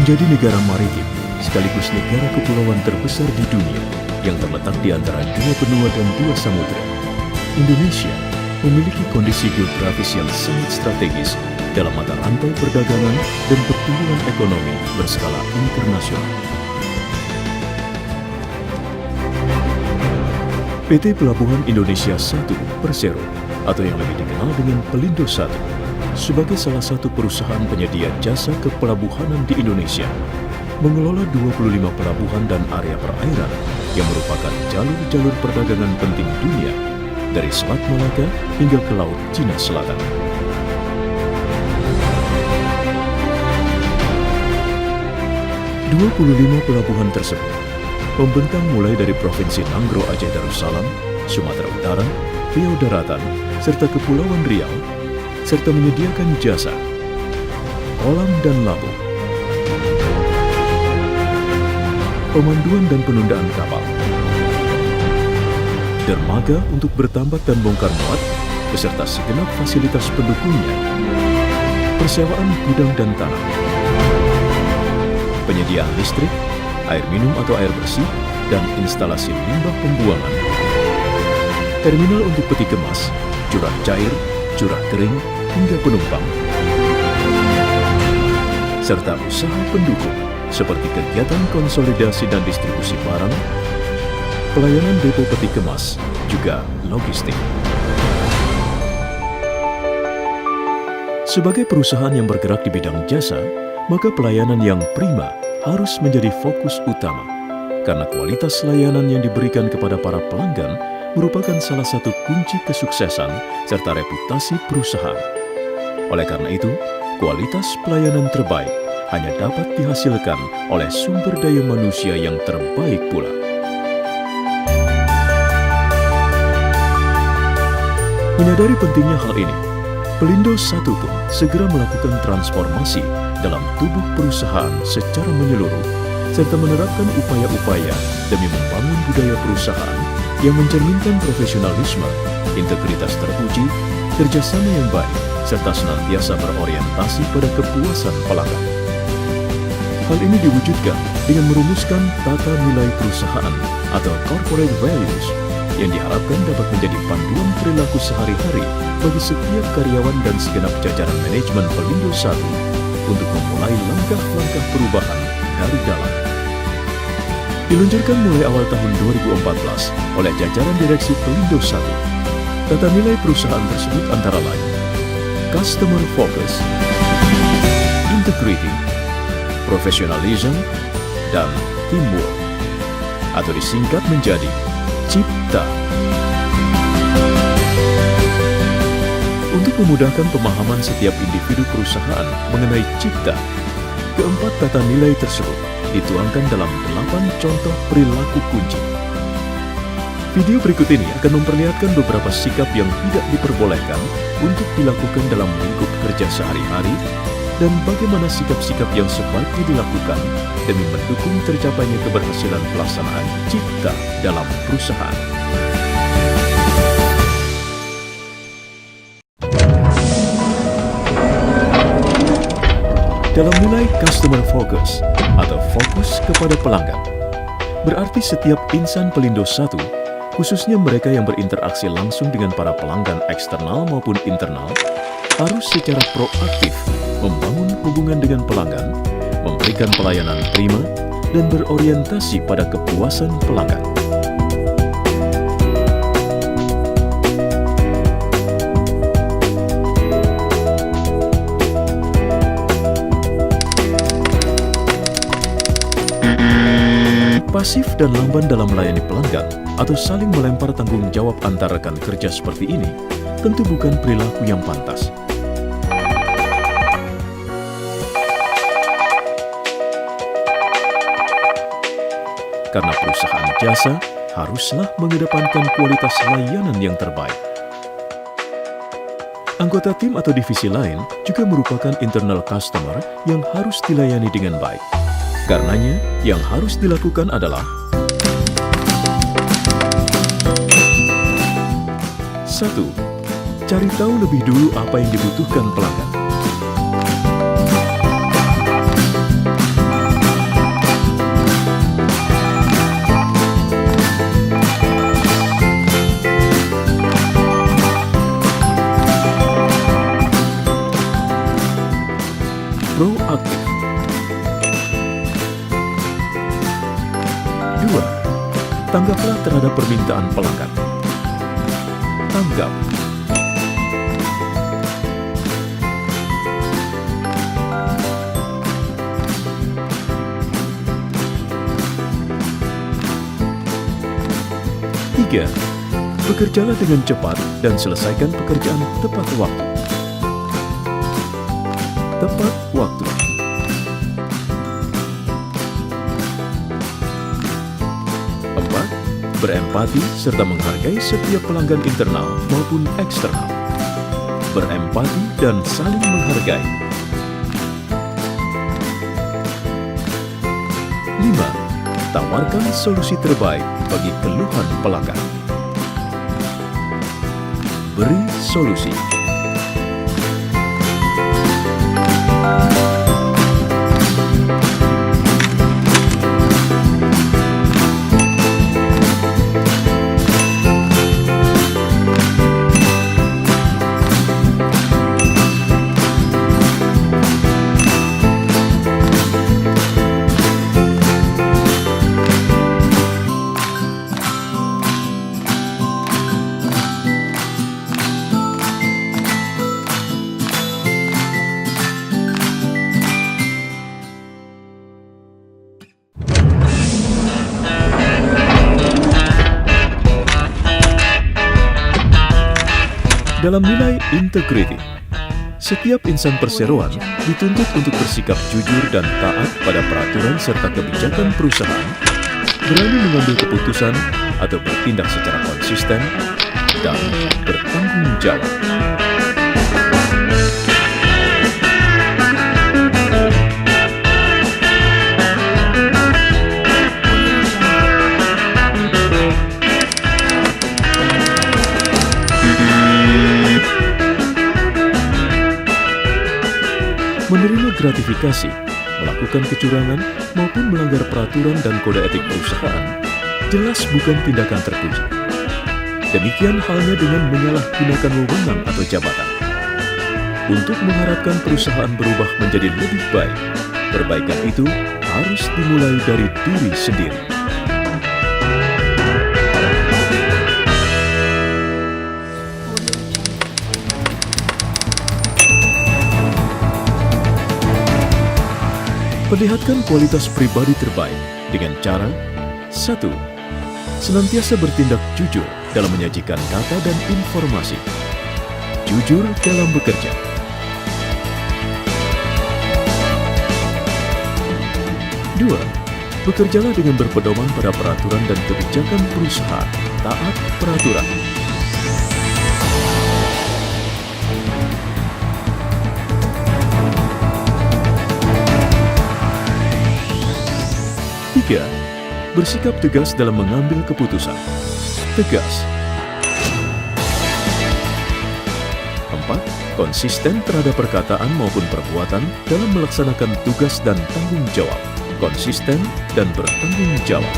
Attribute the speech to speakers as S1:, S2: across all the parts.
S1: menjadi negara maritim sekaligus negara kepulauan terbesar di dunia yang terletak di antara dua benua dan dua samudera. Indonesia memiliki kondisi geografis yang sangat strategis dalam mata rantai perdagangan dan pertumbuhan ekonomi berskala internasional. PT Pelabuhan Indonesia I Persero atau yang lebih dikenal dengan Pelindo I sebagai salah satu perusahaan penyedia jasa kepelabuhanan di Indonesia mengelola 25 pelabuhan dan area perairan yang merupakan jalur-jalur perdagangan penting dunia dari Selat Malaka hingga ke Laut Cina Selatan. Dua 25 pelabuhan tersebut membentang mulai dari Provinsi Nanggro Aceh Darussalam, Sumatera Utara, Riau Daratan, serta Kepulauan Riau, serta menyediakan jasa kolam dan labuh, pemanduan dan penundaan kapal, dermaga untuk bertambat dan bongkar muat, beserta segenap fasilitas pendukungnya, persewaan gudang dan tanah, penyediaan listrik, air minum atau air bersih, dan instalasi limbah pembuangan, terminal untuk peti kemas, curah cair, curah kering, hingga penumpang, serta usaha pendukung seperti kegiatan konsolidasi dan distribusi barang, pelayanan depo peti kemas, juga logistik. Sebagai perusahaan yang bergerak di bidang jasa, maka pelayanan yang prima harus menjadi fokus utama, karena kualitas layanan yang diberikan kepada para pelanggan merupakan salah satu kunci kesuksesan serta reputasi perusahaan. Oleh karena itu, kualitas pelayanan terbaik hanya dapat dihasilkan oleh sumber daya manusia yang terbaik pula. Menyadari pentingnya hal ini, Pelindo I pun segera melakukan transformasi dalam tubuh perusahaan secara menyeluruh, serta menerapkan upaya-upaya demi membangun budaya perusahaan yang mencerminkan profesionalisme, integritas teruji, kerjasama yang baik, serta senantiasa berorientasi pada kepuasan pelanggan. Hal ini diwujudkan dengan merumuskan tata nilai perusahaan atau corporate values yang diharapkan dapat menjadi panduan perilaku sehari-hari bagi setiap karyawan dan segenap jajaran manajemen Pelindo I untuk memulai langkah-langkah perubahan dari dalam. Diluncurkan mulai awal tahun 2014 oleh jajaran direksi Pelindo I, tata nilai perusahaan tersebut antara lain Customer Focus, Integrity, Professionalism, dan Teamwork, atau disingkat menjadi CIPTA. Untuk memudahkan pemahaman setiap individu perusahaan mengenai CIPTA, keempat tata nilai tersebut dituangkan dalam 8 contoh perilaku kunci. Video berikut ini akan memperlihatkan beberapa sikap yang tidak diperbolehkan untuk dilakukan dalam lingkup kerja sehari-hari dan bagaimana sikap-sikap yang sebaiknya dilakukan demi mendukung tercapainya keberhasilan pelaksanaan CIPTA dalam perusahaan. Dalam nilai Customer Focus atau fokus kepada pelanggan, berarti setiap insan Pelindo I, khususnya mereka yang berinteraksi langsung dengan para pelanggan eksternal maupun internal, harus secara proaktif membangun hubungan dengan pelanggan, memberikan pelayanan prima, dan berorientasi pada kepuasan pelanggan. Pasif dan lamban dalam melayani pelanggan atau saling melempar tanggung jawab antar rekan kerja seperti ini tentu bukan perilaku yang pantas. Karena perusahaan jasa haruslah mengedepankan kualitas layanan yang terbaik. Anggota tim atau divisi lain juga merupakan internal customer yang harus dilayani dengan baik. Karenanya, yang harus dilakukan adalah 1. Cari tahu lebih dulu apa yang dibutuhkan pelanggan. Tanggaplah terhadap permintaan pelanggan. Tanggap. Tiga, bekerjalah dengan cepat dan selesaikan pekerjaan tepat waktu. Tepat waktu. Empat, berempati serta menghargai setiap pelanggan internal maupun eksternal. Berempati dan saling menghargai. 5. Tawarkan solusi terbaik bagi keluhan pelanggan. Beri solusi. Dalam nilai integriti, setiap insan perseroan dituntut untuk bersikap jujur dan taat pada peraturan serta kebijakan perusahaan, berani mengambil keputusan atau bertindak secara konsisten, dan bertanggung jawab. Menerima gratifikasi, melakukan kecurangan, maupun melanggar peraturan dan kode etik perusahaan, jelas bukan tindakan terpuji. Demikian halnya dengan menyalahgunakan wewenang atau jabatan. Untuk mengharapkan perusahaan berubah menjadi lebih baik, perbaikan itu harus dimulai dari diri sendiri. Perlihatkan kualitas pribadi terbaik dengan cara 1. Senantiasa bertindak jujur dalam menyajikan data dan informasi. Jujur dalam bekerja. 2. Bekerjalah dengan berpedoman pada peraturan dan kebijakan perusahaan. Taat peraturan. 3. Bersikap tegas dalam mengambil keputusan. Tegas. 4. Konsisten terhadap perkataan maupun perbuatan dalam melaksanakan tugas dan tanggung jawab. Konsisten dan bertanggung jawab.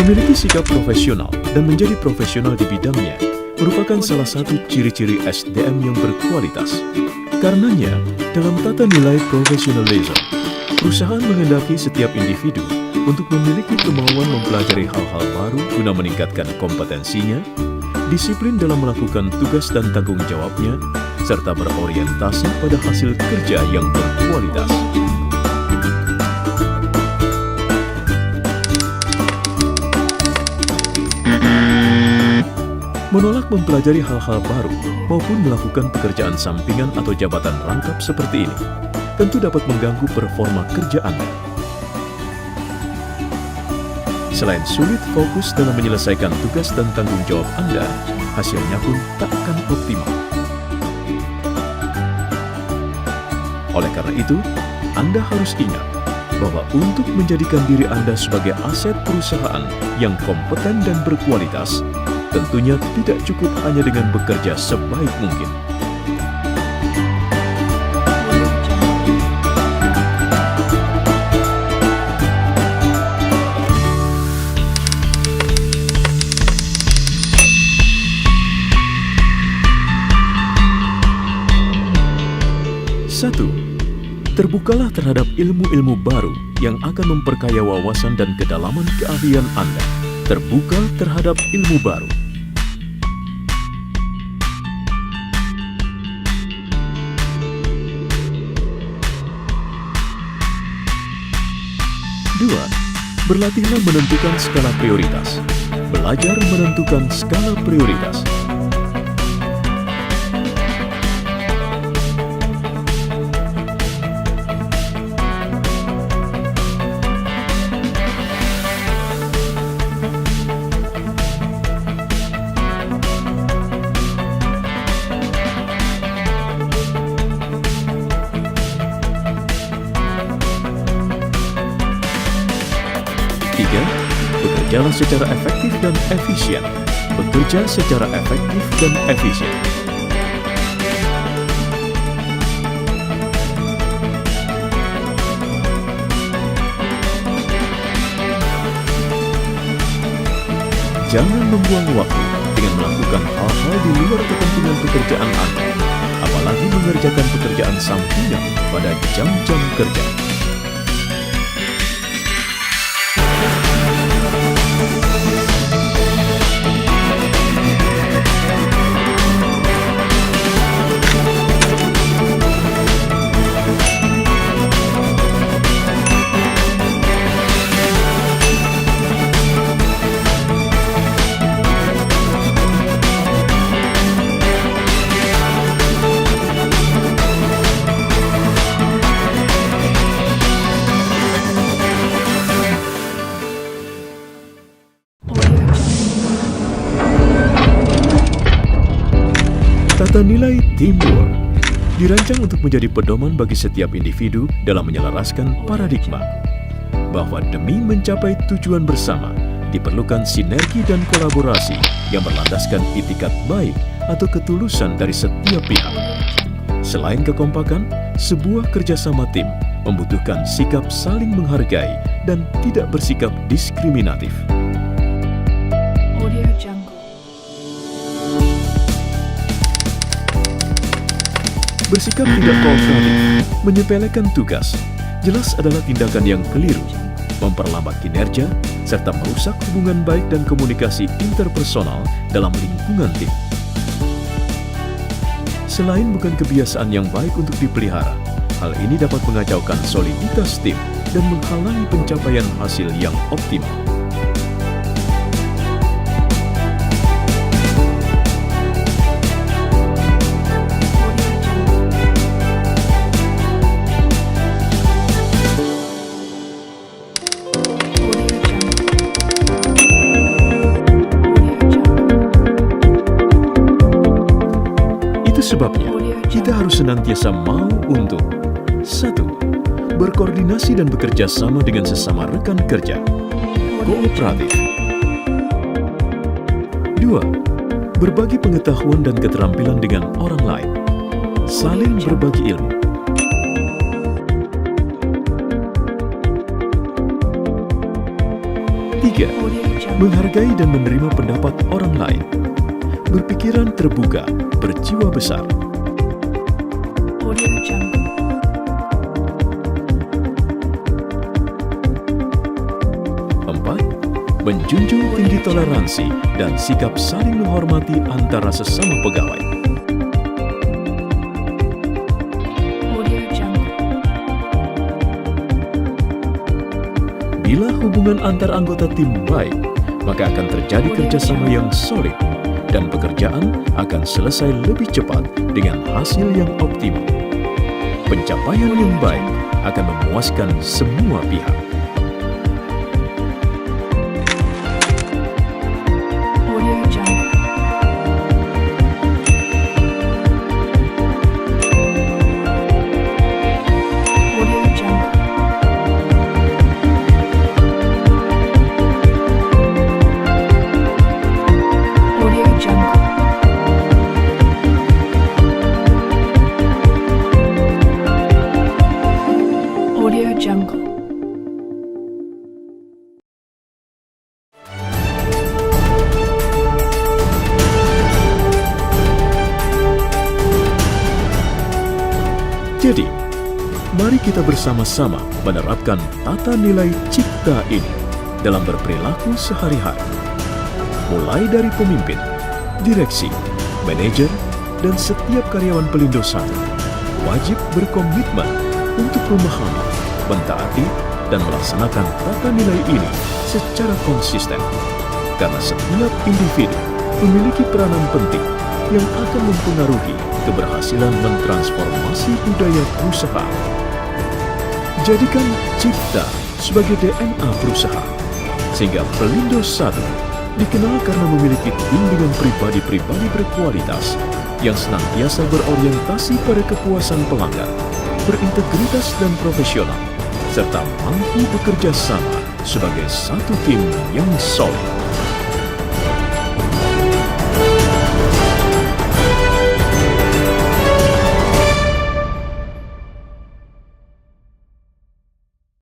S1: Memiliki sikap profesional dan menjadi profesional di bidangnya merupakan salah satu ciri-ciri SDM yang berkualitas. Karenanya, dalam tata nilai profesionalisme, perusahaan menghendaki setiap individu untuk memiliki kemauan mempelajari hal-hal baru guna meningkatkan kompetensinya, disiplin dalam melakukan tugas dan tanggung jawabnya, serta berorientasi pada hasil kerja yang berkualitas. Menolak mempelajari hal-hal baru maupun melakukan pekerjaan sampingan atau jabatan rangkap seperti ini tentu dapat mengganggu performa kerja Anda. Selain sulit fokus dalam menyelesaikan tugas dan tanggung jawab Anda, hasilnya pun tak akan optimal. Oleh karena itu, Anda harus ingat bahwa untuk menjadikan diri Anda sebagai aset perusahaan yang kompeten dan berkualitas, tentunya tidak cukup hanya dengan bekerja sebaik mungkin. Satu, terbukalah terhadap ilmu-ilmu baru yang akan memperkaya wawasan dan kedalaman keahlian Anda. Terbuka terhadap ilmu baru. Dua, berlatihlah menentukan skala prioritas. Belajar menentukan skala prioritas. Tiga, bekerjalah secara efektif dan efisien. Bekerja secara efektif dan efisien. Jangan membuang waktu dengan melakukan hal-hal di luar kepentingan pekerjaan Anda, apalagi mengerjakan pekerjaan sampingan pada jam-jam kerja. Tata nilai teamwork dirancang untuk menjadi pedoman bagi setiap individu dalam menyelaraskan paradigma bahwa demi mencapai tujuan bersama diperlukan sinergi dan kolaborasi yang berlandaskan itikat baik atau ketulusan dari setiap pihak. Selain kekompakan, sebuah kerjasama tim membutuhkan sikap saling menghargai dan tidak bersikap diskriminatif. Bersikap tidak kooperatif, menyepelekan tugas, jelas adalah tindakan yang keliru, memperlambat kinerja, serta merusak hubungan baik dan komunikasi interpersonal dalam lingkungan tim. Selain bukan kebiasaan yang baik untuk dipelihara, hal ini dapat mengacaukan soliditas tim dan menghalangi pencapaian hasil yang optimal. Sebabnya, kita harus senantiasa mau untuk 1. Berkoordinasi dan bekerja sama dengan sesama rekan kerja. Kooperatif. 2. Berbagi pengetahuan dan keterampilan dengan orang lain. Saling berbagi ilmu. 3. Menghargai dan menerima pendapat orang lain. Berpikiran terbuka, berjiwa besar. 4. Menjunjung tinggi toleransi dan sikap saling menghormati antara sesama pegawai. Bila hubungan antar anggota tim baik, maka akan terjadi kerjasama yang solid dan pekerjaan akan selesai lebih cepat dengan hasil yang optimal. Pencapaian yang baik akan memuaskan semua pihak. Jadi, mari kita bersama-sama menerapkan tata nilai cipta ini dalam berperilaku sehari-hari. Mulai dari pemimpin, direksi, manajer, dan setiap karyawan Pelindo Satu wajib berkomitmen untuk memahami, mentaati, dan melaksanakan tata nilai ini secara konsisten. Karena setiap individu memiliki peranan penting yang akan mempengaruhi keberhasilan mentransformasi budaya perusahaan. Jadikan cipta sebagai DNA perusahaan, sehingga Pelindo Satu dikenal karena memiliki bimbingan pribadi-pribadi berkualitas yang senantiasa berorientasi pada kepuasan pelanggan, berintegritas dan profesional, serta mampu bekerja sama sebagai satu tim yang solid.